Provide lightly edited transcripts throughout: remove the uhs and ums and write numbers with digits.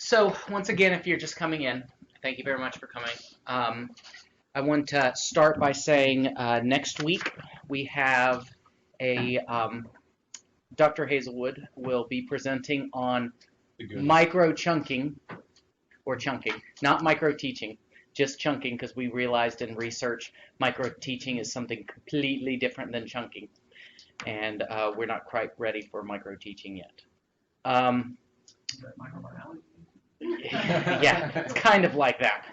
So once again, if you're just coming in, thank you very much for coming. I want to start by saying next week we have a Dr. Hazelwood will be presenting on micro chunking, or chunking, not micro teaching, just chunking, because we realized in research micro teaching is something completely different than chunking, and we're not quite ready for micro teaching yet. Yeah, it's kind of like that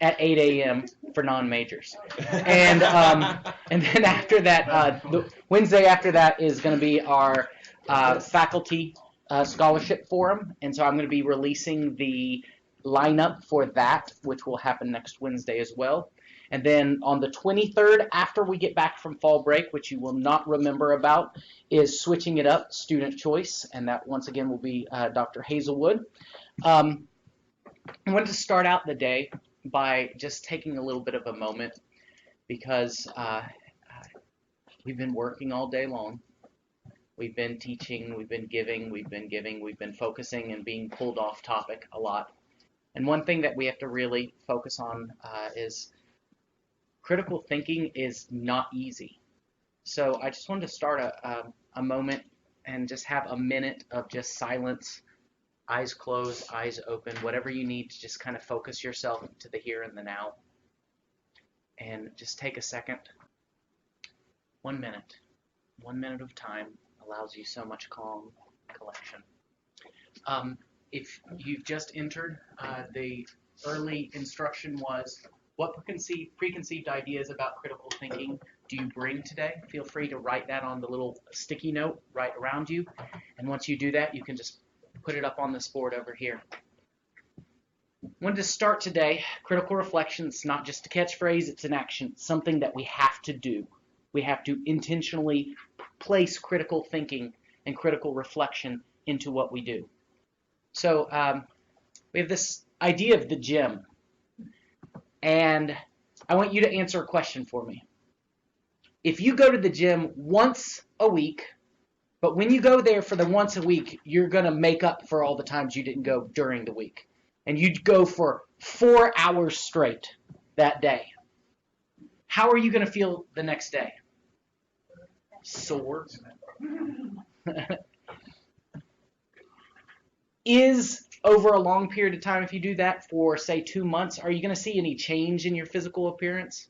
at 8 a.m. for non-majors. And then after that, the Wednesday after that is going to be our faculty scholarship forum. And so I'm going to be releasing the lineup for that, which will happen next Wednesday as well. And then on the 23rd, after we get back from fall break, which you will not remember about, is switching it up, student choice. And that, once again, will be Dr. Hazelwood. I wanted to start out the day by just taking a little bit of a moment because we've been working all day long. We've been teaching, we've been giving, we've been focusing and being pulled off topic a lot. And one thing that we have to really focus on is critical thinking is not easy. So I just wanted to start a moment and just have a minute of just silence, eyes closed, eyes open, whatever you need to just kind of focus yourself to the here and the now. And just take a second. 1 minute. 1 minute of time allows you so much calm collection. If you've just entered, the early instruction was, what preconceived ideas about critical thinking do you bring today? Feel free to write that on the little sticky note right around you. And once you do that, you can just put it up on this board over here. I wanted to start today, critical reflection. It's not just a catchphrase, it's an action. It's something that we have to do. We have to intentionally place critical thinking and critical reflection into what we do. So we have this idea of the gym. And I want you to answer a question for me. If you go to the gym once a week, but when you go there for the once a week, you're going to make up for all the times you didn't go during the week. And you'd go for 4 hours straight that day. How are you going to feel the next day? Sore. Is over a long period of time, if you do that for, say, 2 months, are you going to see any change in your physical appearance?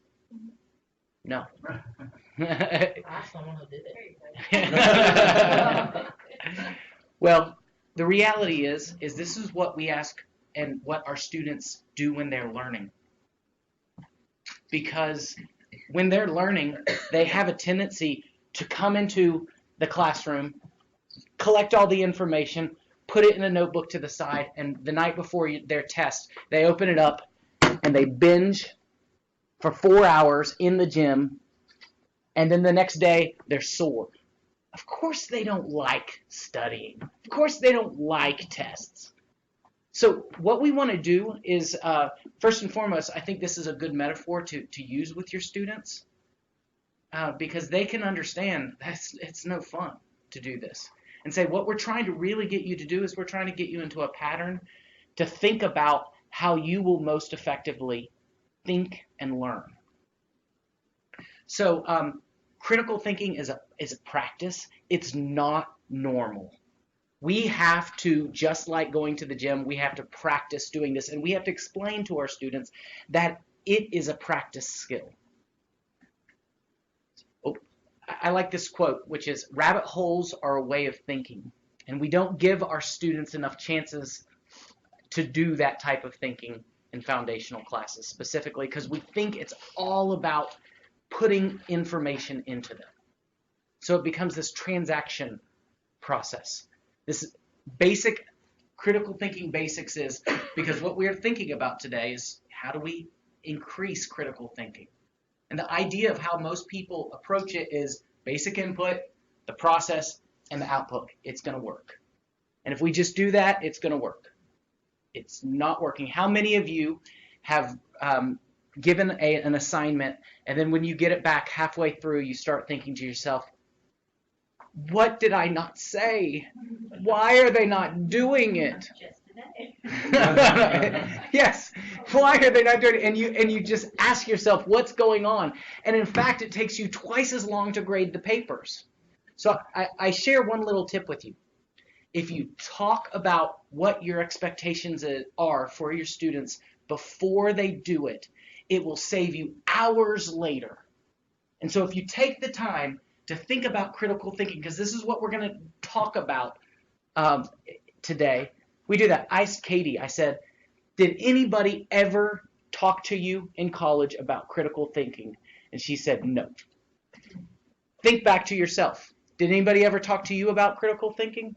No. Ask someone who did it. Well, the reality is this is what we ask and what our students do when they're learning. Because when they're learning, they have a tendency to come into the classroom, collect all the information, put it in a notebook to the side, and the night before their test, they open it up and they binge for 4 hours in the gym, and then the next day they're sore. Of course they don't like studying. Of course they don't like tests. So what we want to do is, first and foremost, I think this is a good metaphor to use with your students because they can understand that it's no fun to do this. And say what we're trying to really get you to do is we're trying to get you into a pattern to think about how you will most effectively think and learn. So critical thinking is a practice. It's not normal. We have to, just like going to the gym, we have to practice doing this, and we have to explain to our students that it is a practice skill. I like this quote, which is, rabbit holes are a way of thinking. And we don't give our students enough chances to do that type of thinking in foundational classes, specifically because we think it's all about putting information into them. So it becomes this transaction process. This basic critical thinking basics is, because what we're thinking about today is how do we increase critical thinking? And the idea of how most people approach it is basic input, the process, and the output. It's going to work. And if we just do that, it's going to work. It's not working. How many of you have given an assignment, and then when you get it back halfway through, you start thinking to yourself, what did I not say? Why are they not doing it? Just today. Yes. Why are they not doing it? And you just ask yourself what's going on. And in fact, it takes you twice as long to grade the papers. So I share one little tip with you. If you talk about what your expectations are for your students before they do it, it will save you hours later. And so if you take the time to think about critical thinking, because this is what we're going to talk about today, we do that. I asked Katie, I said, did anybody ever talk to you in college about critical thinking? And she said, no. Think back to yourself. Did anybody ever talk to you about critical thinking?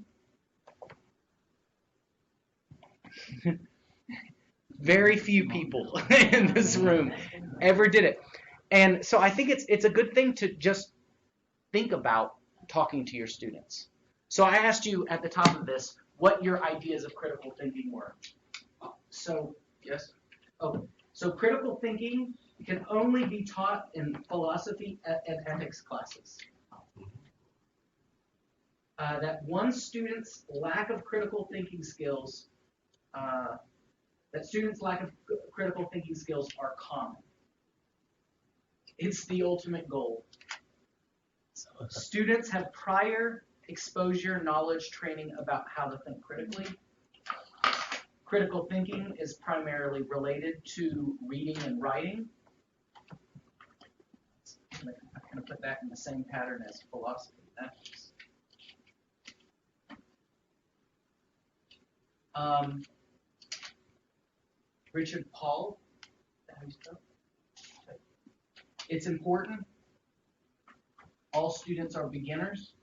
Very few people in this room ever did it. And so I think it's a good thing to just think about talking to your students. So I asked you at the top of this what your ideas of critical thinking were. So yes. Oh, so critical thinking can only be taught in philosophy and ethics classes. That one student's lack of critical thinking skills, are common. It's the ultimate goal. Students have prior exposure, knowledge, training about how to think critically. Critical thinking is primarily related to reading and writing. I'm going to put that in the same pattern as philosophy. Richard Paul. It's important. All students are beginners.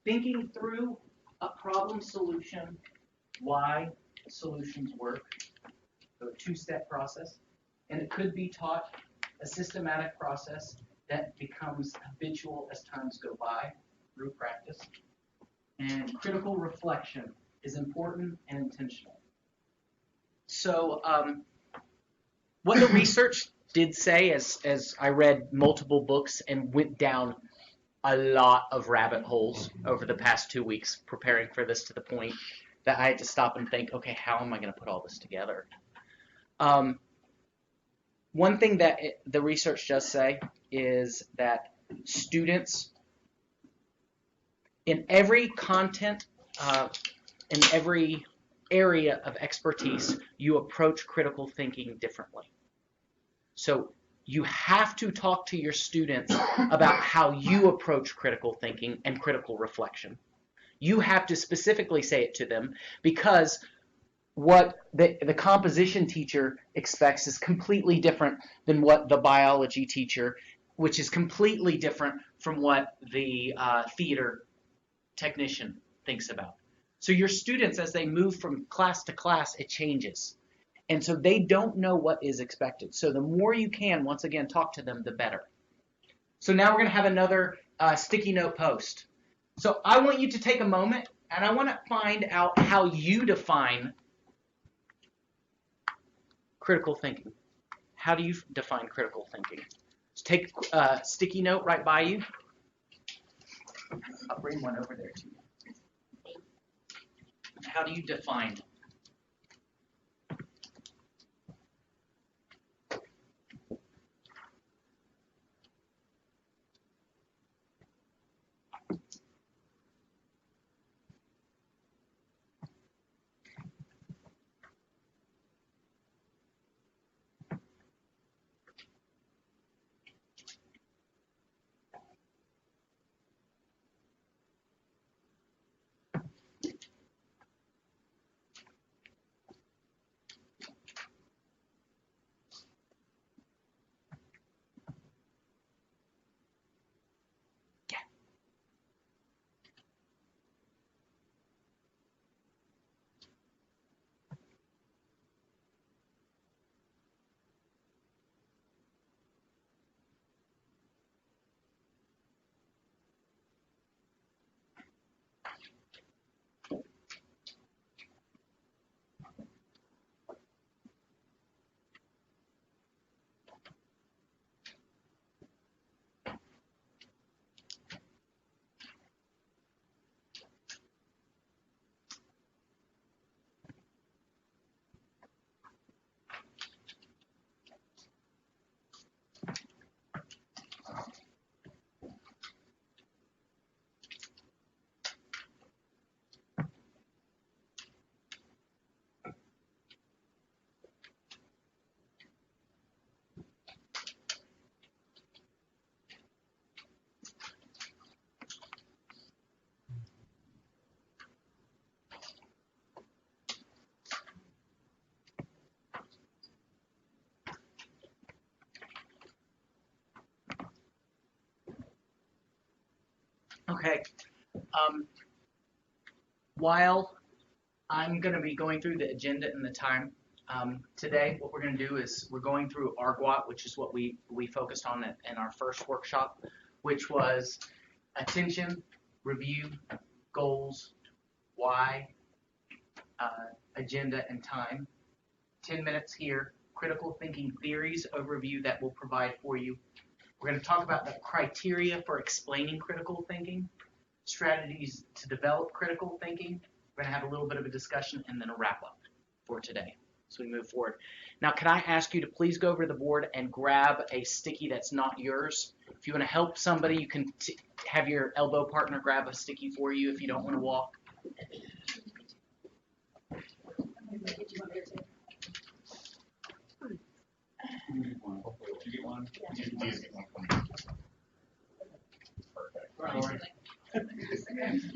Thinking through a problem solution, why solutions work, so a two-step process, and it could be taught a systematic process that becomes habitual as times go by through practice. And critical reflection is important and intentional. So what the research did say, as I read multiple books and went down a lot of rabbit holes over the past 2 weeks preparing for this, to the point that I had to stop and think, okay, how am I going to put all this together? One thing that the research does say is that students in every content, in every area of expertise, you approach critical thinking differently. So you have to talk to your students about how you approach critical thinking and critical reflection. You have to specifically say it to them, because what the composition teacher expects is completely different than what the biology teacher, which is completely different from what the theater technician thinks about. So your students, as they move from class to class, it changes. And so they don't know what is expected. So the more you can, once again, talk to them, the better. So now we're going to have another sticky note post. So I want you to take a moment, and I want to find out how you define critical thinking. How do you define critical thinking? So take a sticky note right by you. I'll bring one over there to you. How do you define? Okay. While I'm going to be going through the agenda and the time, today what we're going to do is we're going through ARGWAT, which is what we focused on in our first workshop, which was attention, review, goals, why, agenda, and time. 10 minutes here, critical thinking theories overview that we'll provide for you. We're going to talk about the criteria for explaining critical thinking, strategies to develop critical thinking. We're going to have a little bit of a discussion and then a wrap up for today as we move forward. Now, can I ask you to please go over to the board and grab a sticky that's not yours? If you want to help somebody, you can have your elbow partner grab a sticky for you if you don't want to walk.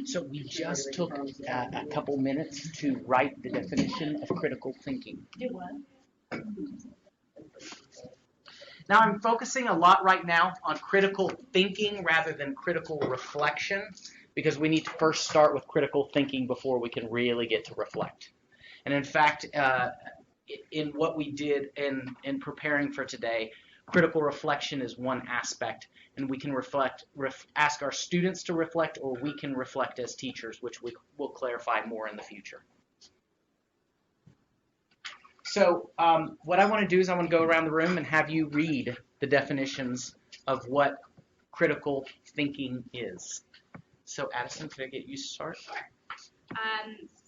So we just took a couple minutes to write the definition of critical thinking. Do what? Now I'm focusing a lot right now on critical thinking rather than critical reflection because we need to first start with critical thinking before we can really get to reflect. And in fact, in what we did in preparing for today, critical reflection is one aspect, and we can ask our students to reflect, or we can reflect as teachers, which we will clarify more in the future. So what I want to do is I want to go around the room and have you read the definitions of what critical thinking is. So Addison, could I get you to start?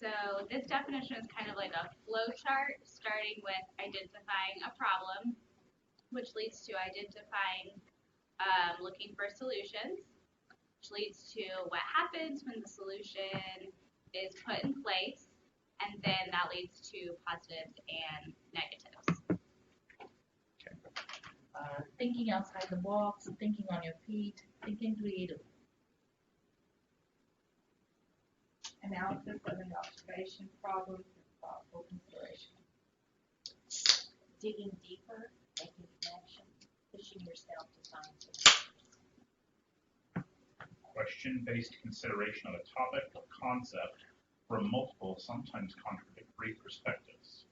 So this definition is kind of like a flow chart, starting with identifying a problem, which leads to identifying, looking for solutions, which leads to what happens when the solution is put in place, and then that leads to positives and negatives. Thinking outside the box, thinking on your feet, thinking creatively. Analysis of an observation, problems, and thoughtful consideration. Digging deeper, making connections, pushing yourself to find solutions. Question-based consideration of a topic or concept from multiple, sometimes contradictory perspectives.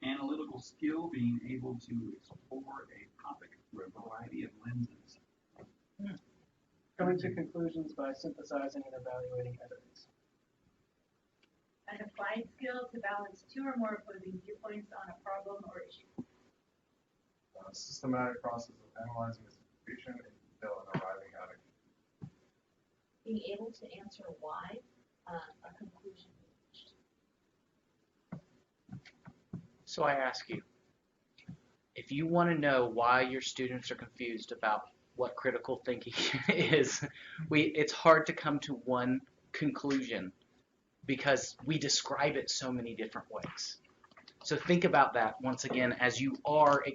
Analytical skill, being able to explore a topic through a variety of lenses. Coming to conclusions by synthesizing and evaluating evidence. An applied skill to balance two or more opposing viewpoints on a problem or issue. A systematic process of analyzing a situation in detail and arriving at it. Being able to answer why a conclusion is reached. So I ask you, if you want to know why your students are confused about what critical thinking is, it's hard to come to one conclusion because we describe it so many different ways. So think about that once again as you are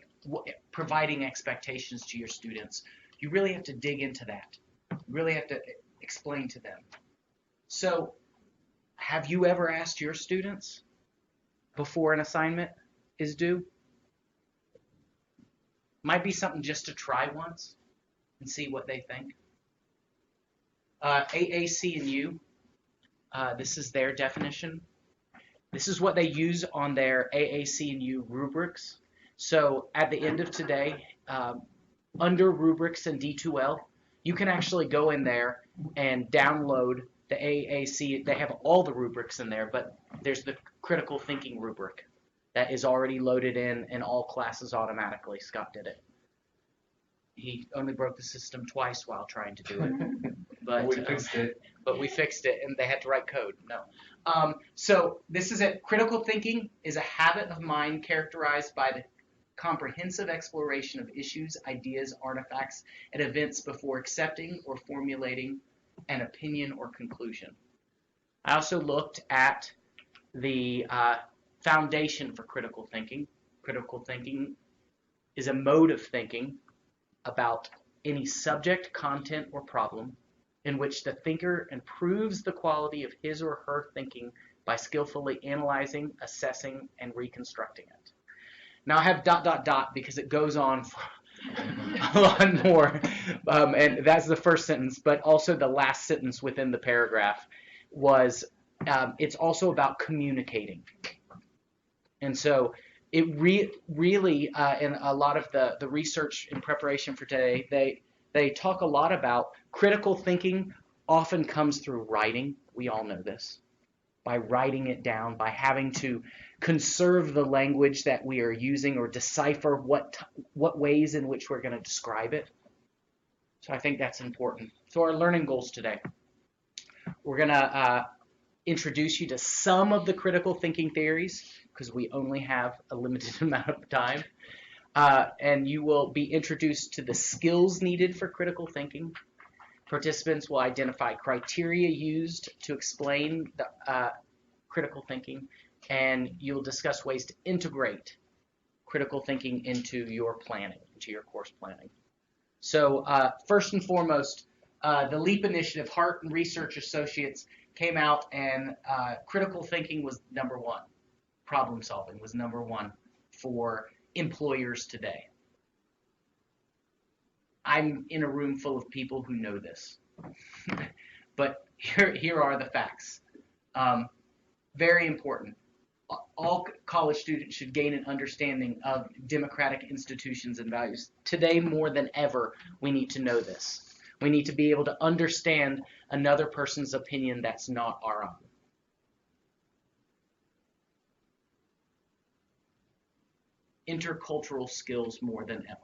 providing expectations to your students. You really have to dig into that. You really have to explain to them. So have you ever asked your students before an assignment is due? Might be something just to try once and see what they think. AAC and U, this is their definition. This is what they use on their AAC and U rubrics. So at the end of today, under rubrics and D2L, you can actually go in there and download the AAC. They have all the rubrics in there, but there's the critical thinking rubric that is already loaded in all classes automatically. Scott did it. He only broke the system twice while trying to do it. But we fixed it. But we fixed it, and they had to write code. No. So this is it. Critical thinking is a habit of mind characterized by the comprehensive exploration of issues, ideas, artifacts, and events before accepting or formulating an opinion or conclusion. I also looked at the foundation for critical thinking. Critical thinking is a mode of thinking about any subject, content, or problem in which the thinker improves the quality of his or her thinking by skillfully analyzing, assessing, and reconstructing it. Now I have ... because it goes on a lot more. And that's the first sentence, but also the last sentence within the paragraph was, it's also about communicating. And so it really, in a lot of the research in preparation for today, they talk a lot about critical thinking often comes through writing. We all know this. By writing it down, by having to conserve the language that we are using or decipher what ways in which we're going to describe it. So I think that's important. So our learning goals today. We're going to introduce you to some of the critical thinking theories because we only have a limited amount of time. And you will be introduced to the skills needed for critical thinking. Participants will identify criteria used to explain the critical thinking, and you'll discuss ways to integrate critical thinking into your planning, into your course planning. So first and foremost, the LEAP initiative, Hart and Research Associates, came out and critical thinking was number one. Problem solving was number one for employers today. I'm in a room full of people who know this, but here are the facts. Very important. All college students should gain an understanding of democratic institutions and values. Today, more than ever, we need to know this. We need to be able to understand another person's opinion that's not our own. Intercultural skills more than ever.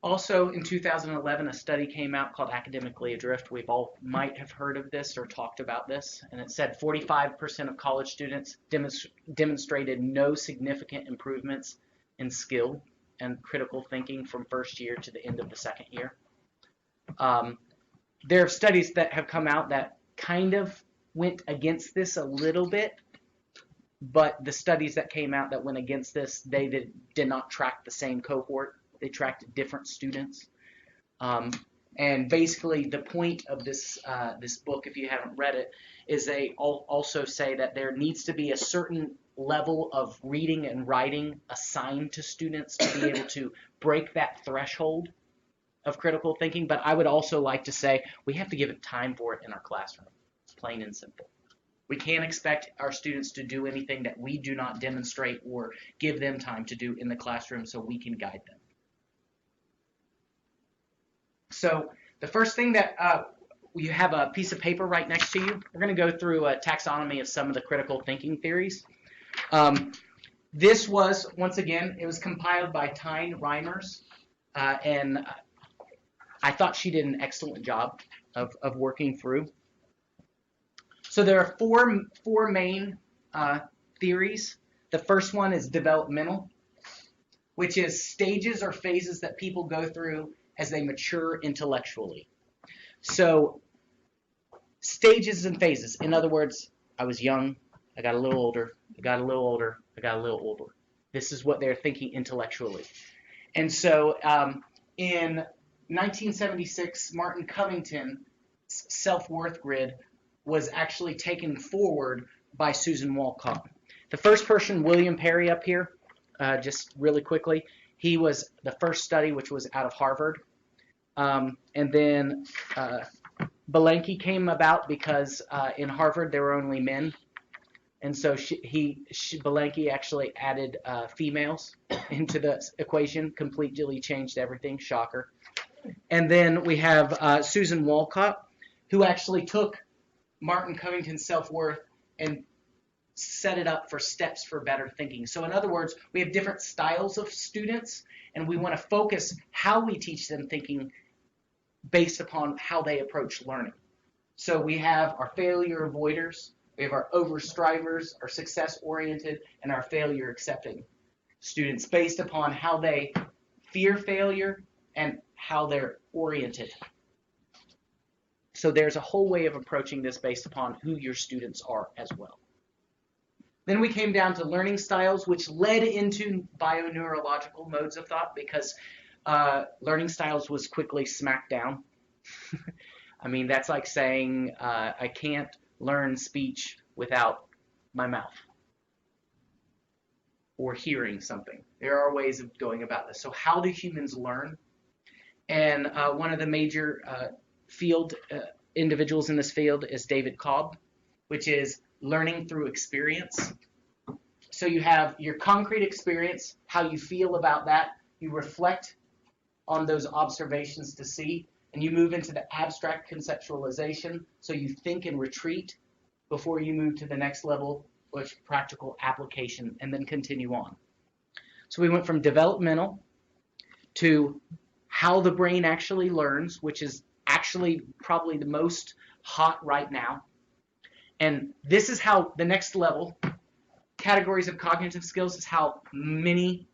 Also, in 2011, a study came out called Academically Adrift. We've all might have heard of this or talked about this, and it said 45% of college students demonstrated no significant improvements in skill and critical thinking from first year to the end of the second year. There are studies that have come out that kind of went against this a little bit, but the studies that came out that went against this, they did not track the same cohort. They tracked different students. And basically the point of this book, if you haven't read it, is they also say that there needs to be a certain level of reading and writing assigned to students to be able to break that threshold of critical thinking. But I would also like to say we have to give it time for it in our classroom. It's plain and simple. We can't expect our students to do anything that we do not demonstrate or give them time to do in the classroom so we can guide them. So the first thing that you have a piece of paper right next to you. We're going to go through a taxonomy of some of the critical thinking theories. This was, once again, it was compiled by Tyne Reimers, and I thought she did an excellent job of working through. So there are four main theories. The first one is developmental, which is stages or phases that people go through as they mature intellectually. So stages and phases. In other words, I was young, I got a little older, I got a little older, I got a little older. This is what they're thinking intellectually. And so in 1976, Martin Covington's self-worth grid was actually taken forward by Susan Walcott. The first person, William Perry up here, just really quickly, he was the first study which was out of Harvard. And then Bielanski came about because in Harvard there were only men. And so Bielanski actually added females into the equation, completely changed everything, shocker. And then we have Susan Walcott, who actually took Martin Covington's self-worth and set it up for steps for better thinking. So in other words, we have different styles of students, and we want to focus how we teach them thinking based upon how they approach learning. So we have our failure avoiders, we have our overstrivers, our success-oriented, and our failure-accepting students based upon how they fear failure and how they're oriented. So there's a whole way of approaching this based upon who your students are as well. Then we came down to learning styles, which led into bioneurological modes of thought because learning styles was quickly smacked down. I mean, that's like saying I can't learn speech without my mouth or hearing something. There are ways of going about this. So how do humans learn? And one of the major individuals in this field is David Cobb, which is learning through experience. So you have your concrete experience, how you feel about that. You reflect on those observations to see, and you move into the abstract conceptualization. So you think and retreat before you move to the next level, which is practical application, and then continue on. So we went from developmental to how the brain actually learns, which is actually probably the most hot right now. And this is how the next level, categories of cognitive skills, is how many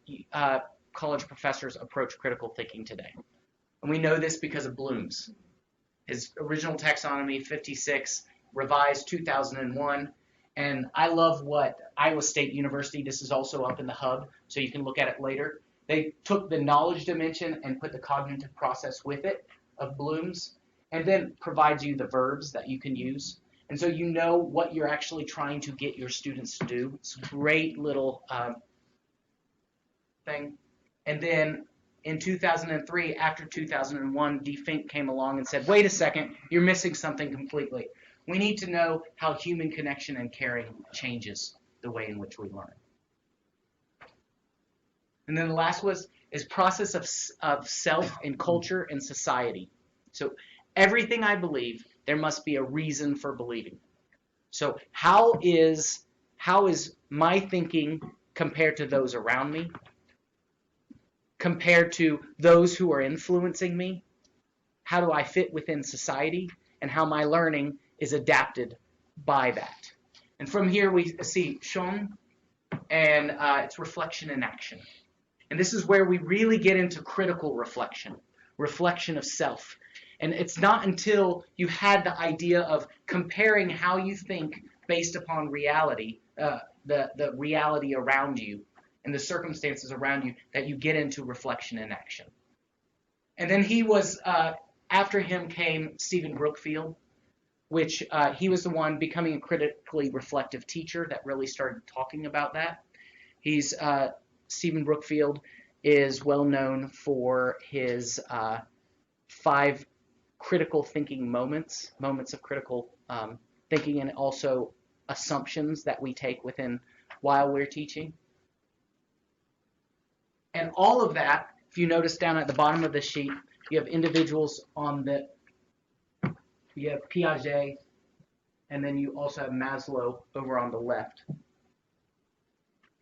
college professors approach critical thinking today. And we know this because of Bloom's. His original taxonomy, 56, revised 2001. And I love what Iowa State University, this is also up in the hub, so you can look at it later. They took the knowledge dimension and put the cognitive process with it of Bloom's, and then provides you the verbs that you can use. And so you know what you're actually trying to get your students to do. It's a great little thing. And then in 2003, after 2001, D. Fink came along and said, wait a second, you're missing something completely. We need to know how human connection and caring changes the way in which we learn. And then the last is process of self and culture and society. So everything I believe, there must be a reason for believing. So how is my thinking compared to those around me? Compared to those who are influencing me? How do I fit within society? And how my learning is adapted by that. And from here we see Sean, and it's reflection in action. And this is where we really get into critical reflection of self. And it's not until you had the idea of comparing how you think based upon reality, the reality around you and the circumstances around you, that you get into reflection in action. And then after him came Stephen Brookfield, which he was the one becoming a critically reflective teacher that really started talking about that. Stephen Brookfield is well known for his 5 critical thinking moments of critical thinking, and also assumptions that we take while we're teaching. And all of that, if you notice down at the bottom of the sheet, you have individuals you have Piaget, and then you also have Maslow over on the left.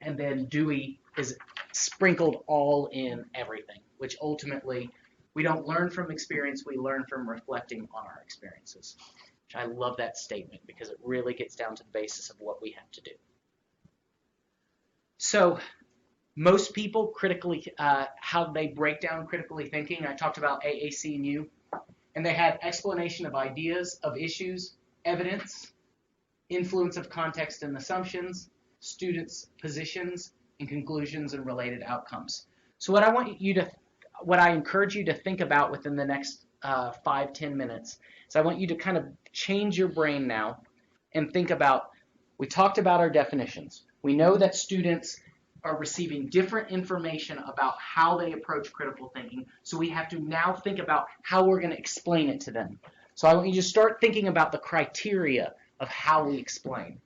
And then Dewey is sprinkled all in everything, which ultimately we don't learn from experience, we learn from reflecting on our experiences. Which I love that statement because it really gets down to the basis of what we have to do. So most people critically, how they break down critically thinking, I talked about AAC and U, and they had explanation of ideas, of issues, evidence, influence of context and assumptions, students' positions, and conclusions and related outcomes. So what I encourage you to think about within the next 5-10 minutes is I want you to kind of change your brain now and think about, we talked about our definitions. We know that students are receiving different information about how they approach critical thinking, so we have to now think about how we're going to explain it to them. So I want you to start thinking about the criteria of how we explain.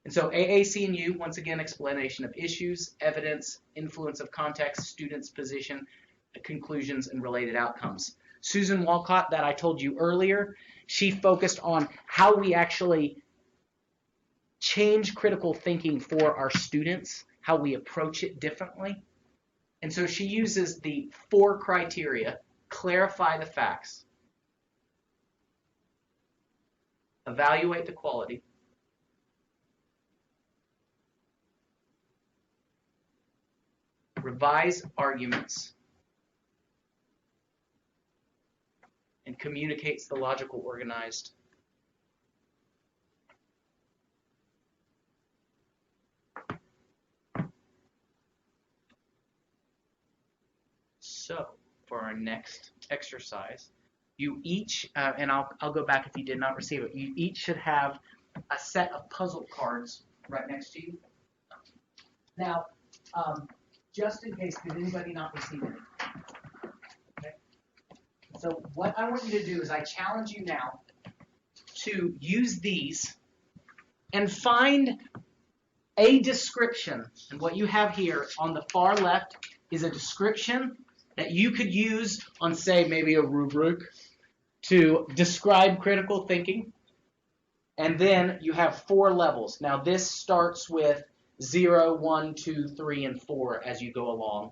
And so AAC and U, once again, explanation of issues, evidence, influence of context, students' position, conclusions, and related outcomes. Susan Walcott, that I told you earlier, she focused on how we actually change critical thinking for our students, how we approach it differently. And so she uses the 4 criteria: clarify the facts, evaluate the quality, revise arguments, and communicates the logical, organized. So, for our next exercise, You each, and I'll go back if you did not receive it, you each should have a set of puzzle cards right next to you. Now, just in case, did anybody not receive any? Okay. So what I want you to do is I challenge you now to use these and find a description. And what you have here on the far left is a description that you could use on, say, maybe a rubric to describe critical thinking. And then you have 4 levels. Now this starts with 0, 1, 2, 3, and 4 as you go along.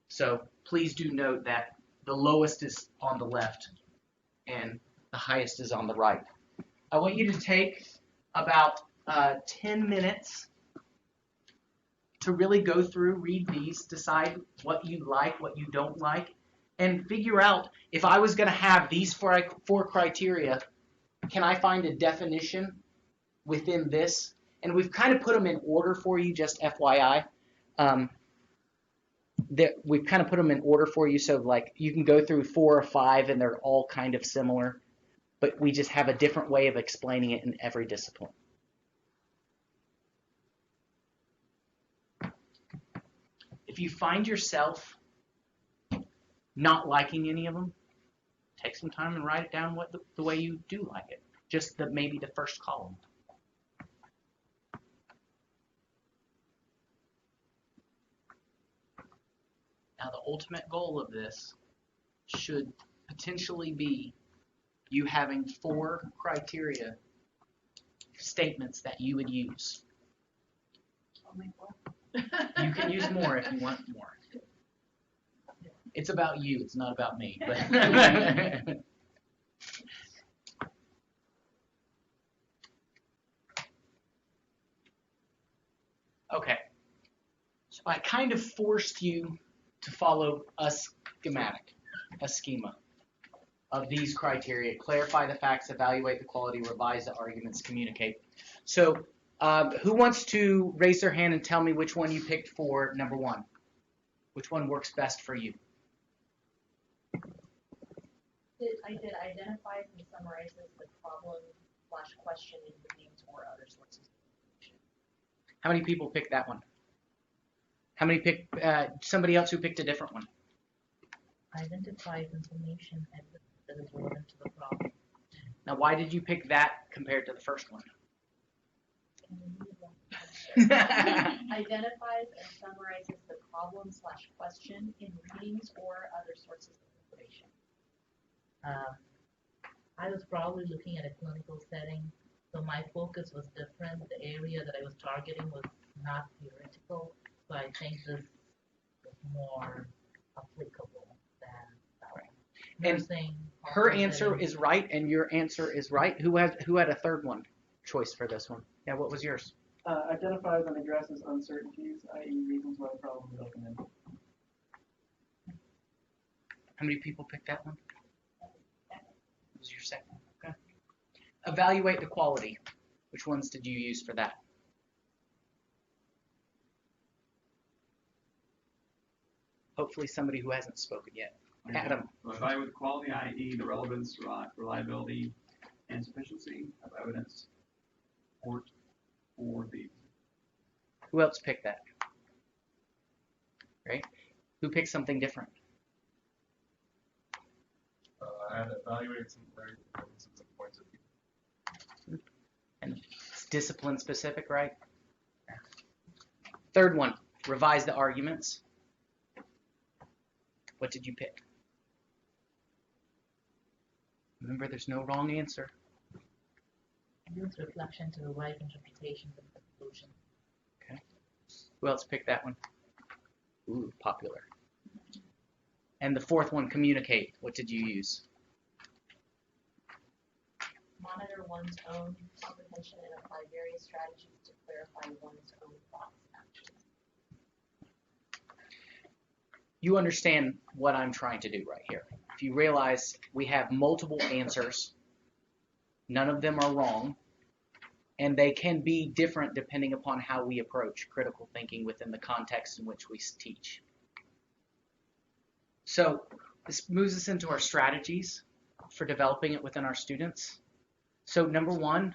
So please do note that the lowest is on the left and the highest is on the right. I want you to take about 10 minutes to really go through, read these, decide what you like, what you don't like, and figure out, if I was going to have these 4 criteria, can I find a definition within this? And we've kind of put them in order for you, just FYI. We've kind of put them in order for you, so like you can go through 4 or 5 and they're all kind of similar, but we just have a different way of explaining it in every discipline. If you find yourself not liking any of them, take some time and write it down the way you do like it. Just maybe the first column. Now the ultimate goal of this should potentially be you having 4 criteria statements that you would use. You can use more if you want more. It's about you, it's not about me. But okay. So I kind of forced you to follow a schema of these criteria. Clarify the facts, evaluate the quality, revise the arguments, communicate. So who wants to raise their hand and tell me which one you picked for number 1? Which one works best for you? I did identify and summarizes the problem/question in names or other sources. How many people picked that one? How many picked somebody else who picked a different one? Identifies information that is relevant to the problem. Now, why did you pick that compared to the first one? Identifies and summarizes the problem/question in readings or other sources of information. I was probably looking at a clinical setting, so my focus was different. The area that I was targeting was not theoretical, so I think this is more applicable than that one. And Nursing, her hospital answer setting. is right, and your answer is right. Who had a third one choice for this one? Yeah, what was yours? Identifies and addresses uncertainties, i.e. reasons why the problem is open-ended. How many people picked that one? What was your second? Okay. Evaluate the quality. Which ones did you use for that? Hopefully somebody who hasn't spoken yet. Adam. So evaluate the quality, i.e. the relevance, reliability, and sufficiency of evidence support for the. Who else picked that? Right? Who picked something different? I had evaluated some very differences and points of view. And it's discipline specific, right? Third one, revise the arguments. What did you pick? Remember, there's no wrong answer. Use reflection to derive interpretations and conclusions. Okay. Who else picked that one? Ooh, popular. And the fourth one, communicate. What did you use? Monitor one's own comprehension and apply various strategies to clarify one's own thoughts and actions. You understand what I'm trying to do right here. If you realize we have multiple answers, none of them are wrong, and they can be different depending upon how we approach critical thinking within the context in which we teach. So This moves us into our strategies for developing it within our students. So number one,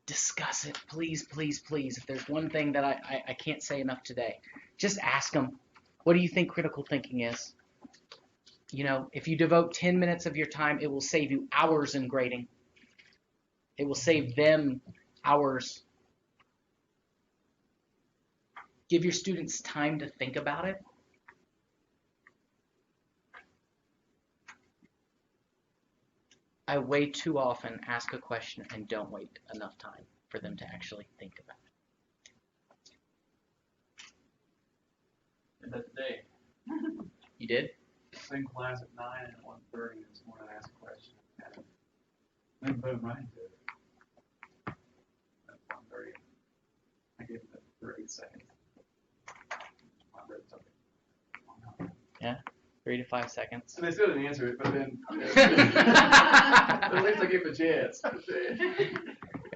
discuss it, please, please, please. If there's one thing that I can't say enough today, just ask them, what do you think critical thinking is? You know, if you devote 10 minutes of your time, it will save you hours in grading. It will save them hours. Give your students time to think about it. I way too often ask a question and don't wait enough time for them to actually think about it. Did that today. You did? Same class at 9 and at 1:30 this morning. I asked a question. And then boom, right into it. At 1:30, I gave them 30 seconds. I read something. Yeah, 3 to 5 seconds. And they still didn't answer it, but then at least I gave them a chance.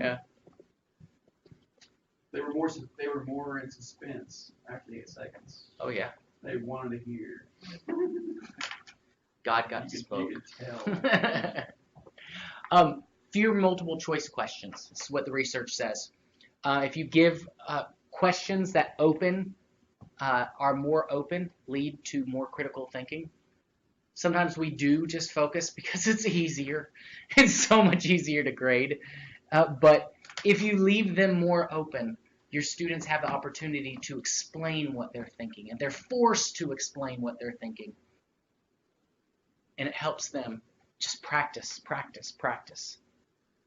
Yeah. They were more in suspense after the 8 seconds. Oh yeah. They wanted to hear. God got You spoke. could tell. Fewer multiple choice questions. This is what the research says. If you give questions that are more open, lead to more critical thinking. Sometimes we do just focus because it's easier. It's so much easier to grade. But if you leave them more open, your students have the opportunity to explain what they're thinking, and they're forced to explain what they're thinking. And it helps them just practice, practice, practice.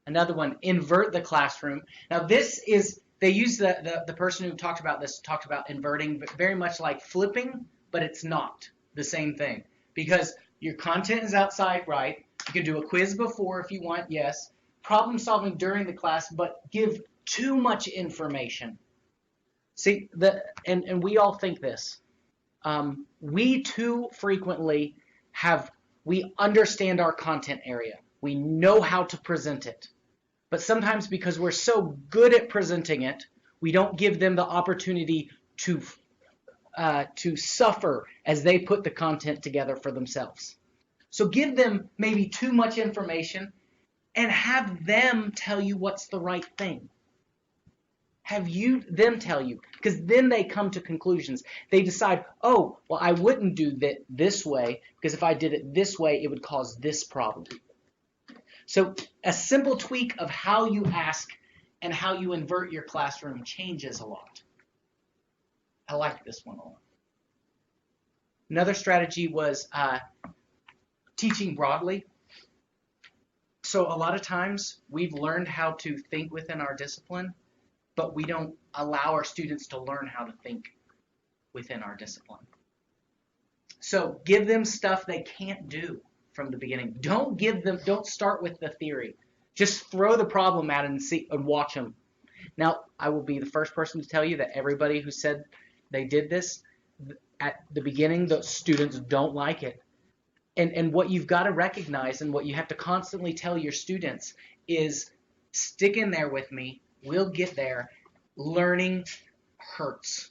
Another one, invert the classroom. Now this is, they use the person who talked about this, talked about inverting, very much like flipping, but it's not the same thing. Because your content is outside, right? You can do a quiz before if you want, yes. Problem solving during the class, but give too much information. See, and we all think this. We too frequently we understand our content area. We know how to present it. But sometimes because we're so good at presenting it, we don't give them the opportunity to suffer as they put the content together for themselves. So give them maybe too much information and have them tell you what's the right thing. Have them tell you, because then they come to conclusions. They decide, oh, well, I wouldn't do that this way, because if I did it this way, it would cause this problem. So a simple tweak of how you ask and how you invert your classroom changes a lot. I like this one a lot. Another strategy was teaching broadly. So a lot of times we've learned how to think within our discipline, but we don't allow our students to learn how to think within our discipline. So give them stuff they can't do from the beginning. Don't start with the theory. Just throw the problem at it and watch them. Now, I will be the first person to tell you that everybody who said they did this, at the beginning, the students don't like it. And what you've got to recognize and what you have to constantly tell your students is stick in there with me. We'll get there. Learning hurts.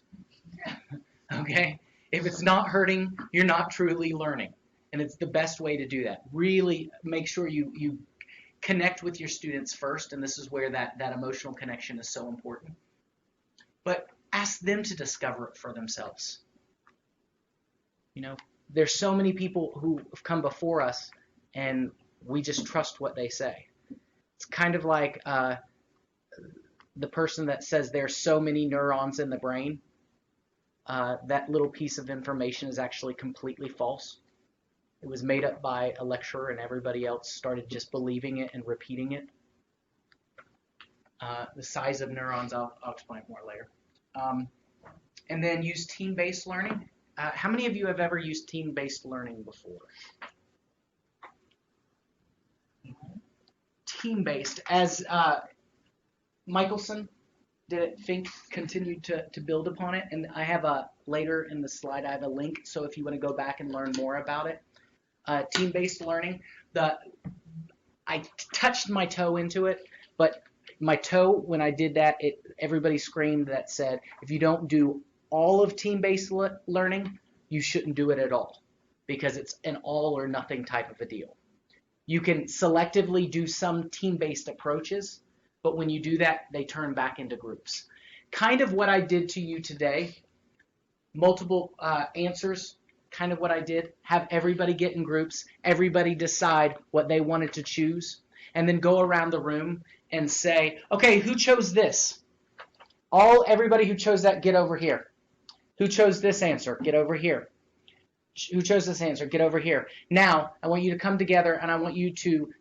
Okay? If it's not hurting, you're not truly learning. And it's the best way to do that. Really make sure you connect with your students first, and this is where that emotional connection is so important. But ask them to discover it for themselves. You know, there's so many people who have come before us, and we just trust what they say. It's kind of like the person that says there's so many neurons in the brain. That little piece of information is actually completely false. It was made up by a lecturer, and everybody else started just believing it and repeating it. The size of neurons, I'll explain more later. And then use team-based learning. How many of you have ever used team-based learning before? Team-based, as Michelson did it, Fink continued to build upon it, and I have later in the slide I have a link, so if you want to go back and learn more about it. Team-based learning, I touched my toe into it, but my toe, when I did that, everybody screamed that said, if you don't do all of team-based learning, you shouldn't do it at all. because it's an all or nothing type of a deal. You can selectively do some team-based approaches, but when you do that, they turn back into groups. Kind of what I did to you today, multiple answers, kind of what I did, have everybody get in groups, everybody decide what they wanted to choose, and then go around the room and say, okay, who chose this? Everybody who chose that, get over here. Who chose this answer? Get over here. Who chose this answer? Get over here. Now, I want you to come together and I want you to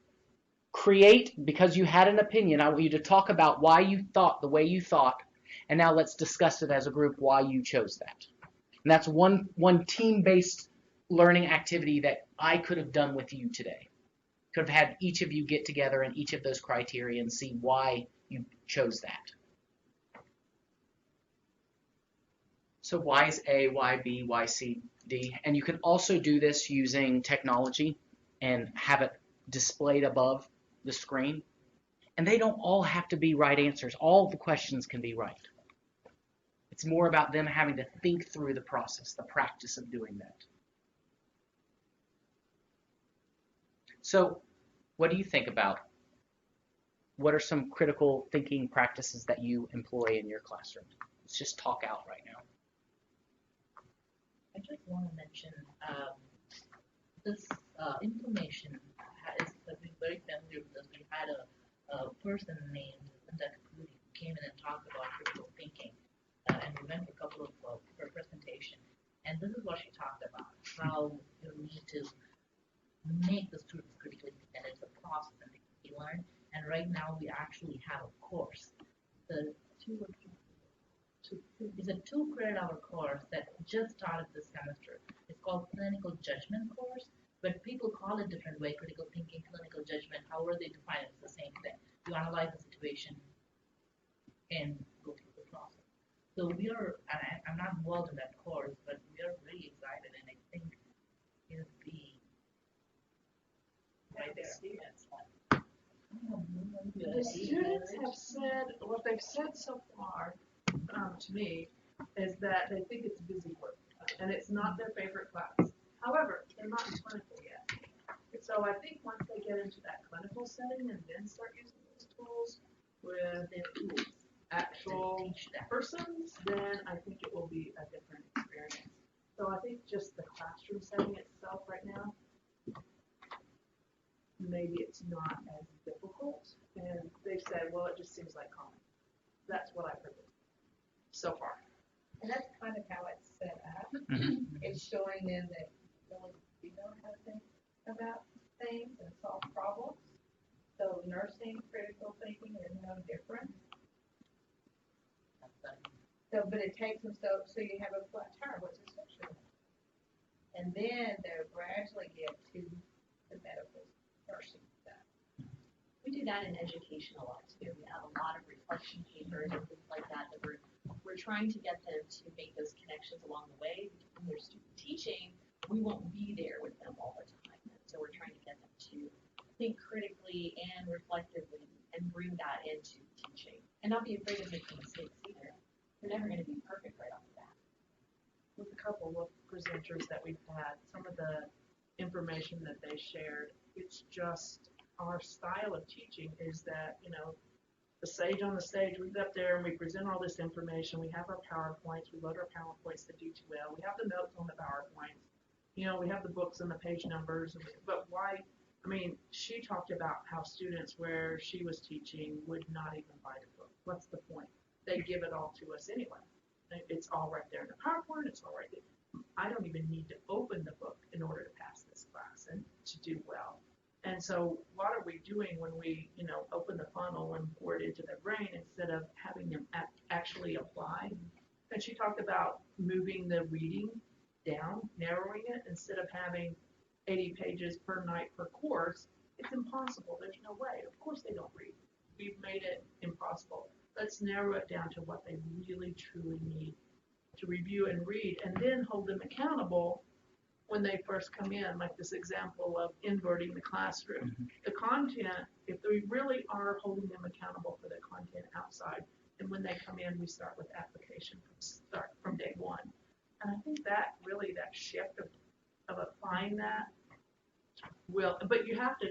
create, because you had an opinion, I want you to talk about why you thought the way you thought, and now let's discuss it as a group why you chose that. And that's one team-based learning activity that I could have done with you today. Could have had each of you get together in each of those criteria and see why you chose that. So why is A, why B, why C, D? And you can also do this using technology and have it displayed above the screen. And they don't all have to be right answers. All the questions can be right. It's more about them having to think through the process, the practice of doing that. So what do you think about? What are some critical thinking practices that you employ in your classroom? Let's just talk out right now. I just want to mention this information is very familiar with this. We had a person named Linda Kakudi who came in and talked about critical thinking, and we went to a couple of her presentation. And this is what she talked about: how you need to make the students critically think, and it's a process and they learn. And right now we actually have a course. It's a 2-credit-hour course that just started this semester. It's called Clinical Judgment course, but people call it different way: critical thinking, clinical judgment. However they define it, it's the same thing. You analyze the situation and go through the process. So we are, and I'm not involved in that course, but we are really excited, and I think it'll be right there. The students have said, what they've said so far to me is that they think it's busy work and it's not their favorite class. However, they're not in clinical yet. So I think once they get into that clinical setting and then start using those tools with actual persons, then I think it will be a different experience. So I think just the classroom setting itself right now, maybe it's not as difficult. And they've said, well, it just seems like common. That's what I've heard so far. And that's kind of how it's set up. It's showing them that we know how to think about things and solve problems. So nursing, critical thinking is no different. So, but it takes them so you have a flat tire, what's a structure? And then they'll gradually get to the medical nursing stuff. We do that in education a lot too. We have a lot of reflection papers and things like that that we're trying to get them to make those connections along the way. Because when they're student teaching, we won't be there with them all the time. And so we're trying to get them to think critically and reflectively and bring that into teaching. And not be afraid of making mistakes either. They're never going to be perfect right off the bat. With a couple of presenters that we've had, some of the information that they shared, it's just our style of teaching is that, the sage on the stage, we get up there and we present all this information. We have our PowerPoints, we load our PowerPoints to D2L, we have the notes on the PowerPoints, we have the books and the page numbers, but why? She talked about how students where she was teaching would not even buy the book. What's the point? They give it all to us anyway. It's all right there in the PowerPoint, it's all right there. I don't even need to open the book in order to pass this class and to do well. And so what are we doing when we, open the funnel and pour it into their brain instead of having them actually apply? And she talked about moving the reading down, narrowing it, instead of having 80 pages per night per course. It's impossible. There's no way. Of course they don't read. We've made it impossible. Let's narrow it down to what they really, truly need to review and read, and then hold them accountable when they first come in, like this example of inverting the classroom. The content, if we really are holding them accountable for the content outside, and when they come in, we start with application from day one. And I think that shift of of applying that will, but you have to,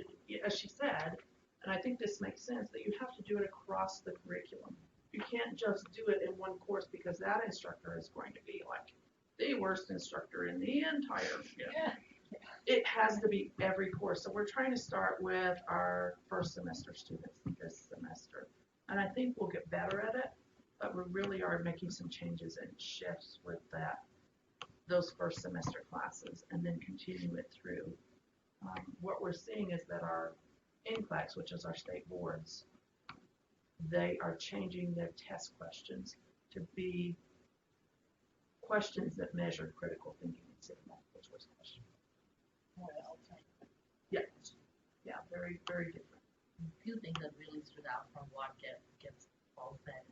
as she said, and I think this makes sense, that you have to do it across the curriculum. You can't just do it in one course because that instructor is going to be like the worst instructor in the entire field. Yeah. It has to be every course. So we're trying to start with our first semester students this semester. And I think we'll get better at it, but we really are making some changes and shifts with those first semester classes and then continue it through. What we're seeing is that our NCLEX, which is our state boards, they are changing their test questions to be questions that measure critical thinking instead of multiple choice questions. Yeah, yeah, very, very different. A few things that really stood out from what gets Paul said.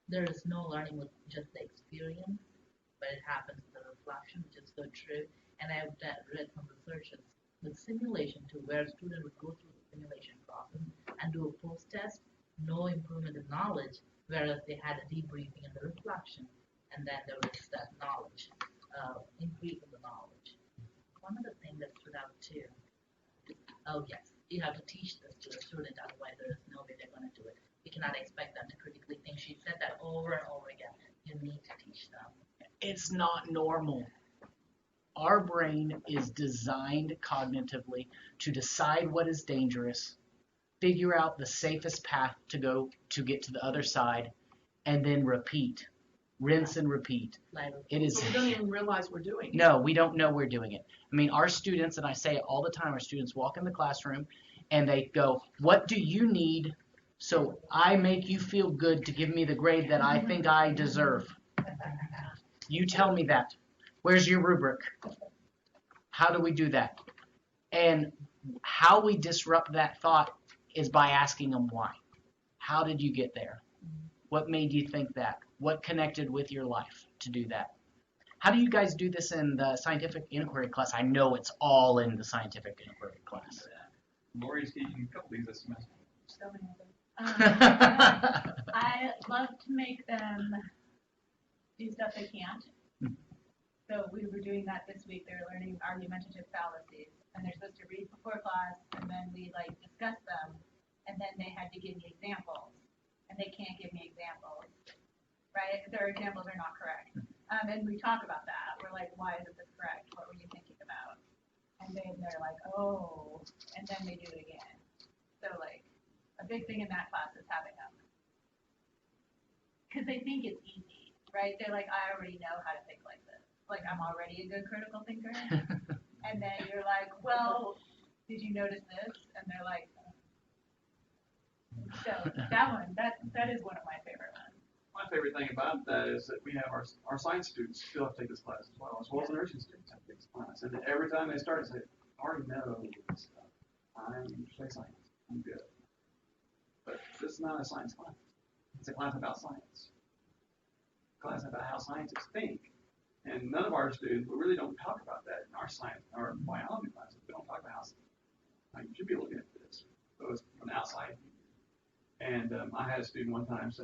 There is no learning with just the experience, but it happens with the reflection, which is so true. And I've read some research with simulation to where a student would go through the simulation process and do a post-test, no improvement in knowledge, whereas they had a debriefing and the reflection, and then there was that knowledge, increase in the knowledge. One other thing that stood out too, oh yes, you have to teach this to a student, otherwise there is no way they're going to do it. You cannot expect them to critically think. She said that over and over again. You need to teach them. It's not normal. Our brain is designed cognitively to decide what is dangerous, figure out the safest path to go to get to the other side, and then repeat. Rinse and repeat. It is. We don't even realize we're doing it. No, we don't know we're doing it. I mean, our students, and I say it all the time, our students walk in the classroom and they go, "What do you need so I make you feel good to give me the grade that I think I deserve? You tell me that. Where's your rubric? How do we do that?" And how we disrupt that thought is by asking them why. How did you get there? What made you think that? What connected with your life to do that? How do you guys do this in the scientific inquiry class? I know it's all in the scientific inquiry class. Lori's teaching a couple of these this semester. So many of them. I love to make them do stuff they can't. So we were doing that this week. They were learning argumentative fallacies, and they're supposed to read before class, and then we discuss them, and then they had to give me examples, and they can't give me examples, right? Their examples are not correct, and we talk about that. We're like, why isn't this correct? What were you thinking about? And then they're like, oh, and then they do it again. So a big thing in that class is having them, because they think it's easy, right? They're like, I already know how to think like this. I'm already a good critical thinker. And then you're like, well, did you notice this? And they're like, so that is one of my favorite ones. My favorite thing about that is that we have our science students still have to take this class as well as the nursing students have to take this class. And every time they start, they say, I already know this stuff. I'm usually science. I'm good. But this is not a science class. It's a class about science. A class about how scientists think. And none of our students, we really don't talk about that in our science, our biology classes. We don't talk about how you should be looking at this. So it's from the outside. And I had a student one time say,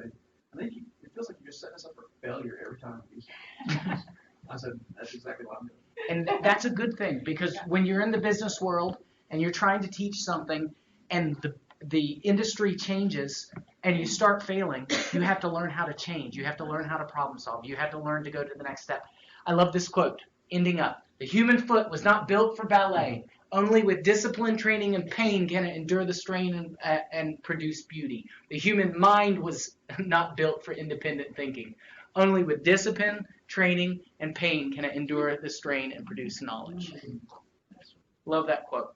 I think it feels like you just set us up for failure every time we do something. I said, that's exactly what I'm doing. And that's a good thing, because when you're in the business world and you're trying to teach something and the industry changes and you start failing, you have to learn how to change. You have to learn how to problem solve. You have to learn to go to the next step. I love this quote, ending up. The human foot was not built for ballet. Only with discipline, training, and pain can it endure the strain and produce beauty. The human mind was not built for independent thinking. Only with discipline, training, and pain can it endure the strain and produce knowledge. Love that quote.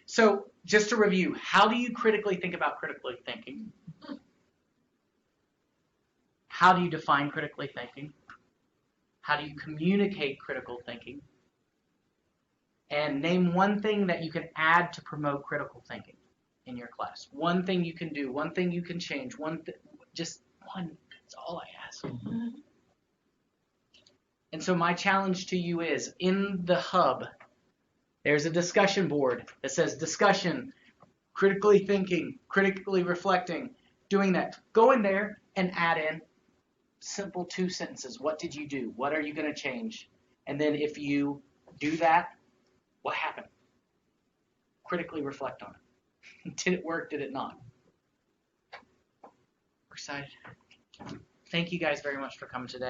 So just to review, how do you critically think about critically thinking? How do you define critically thinking? How do you communicate critical thinking? And name one thing that you can add to promote critical thinking in your class. One thing you can do, one thing you can change, just one. That's all I ask. And so my challenge to you is, in the hub, there's a discussion board that says discussion, critically thinking, critically reflecting, doing that. Go in there and add in simple 2 sentences. What did you do? What are you going to change? And then if you do that, what happened? Critically reflect on it. Did it work? Did it not? We're excited. Thank you guys very much for coming today.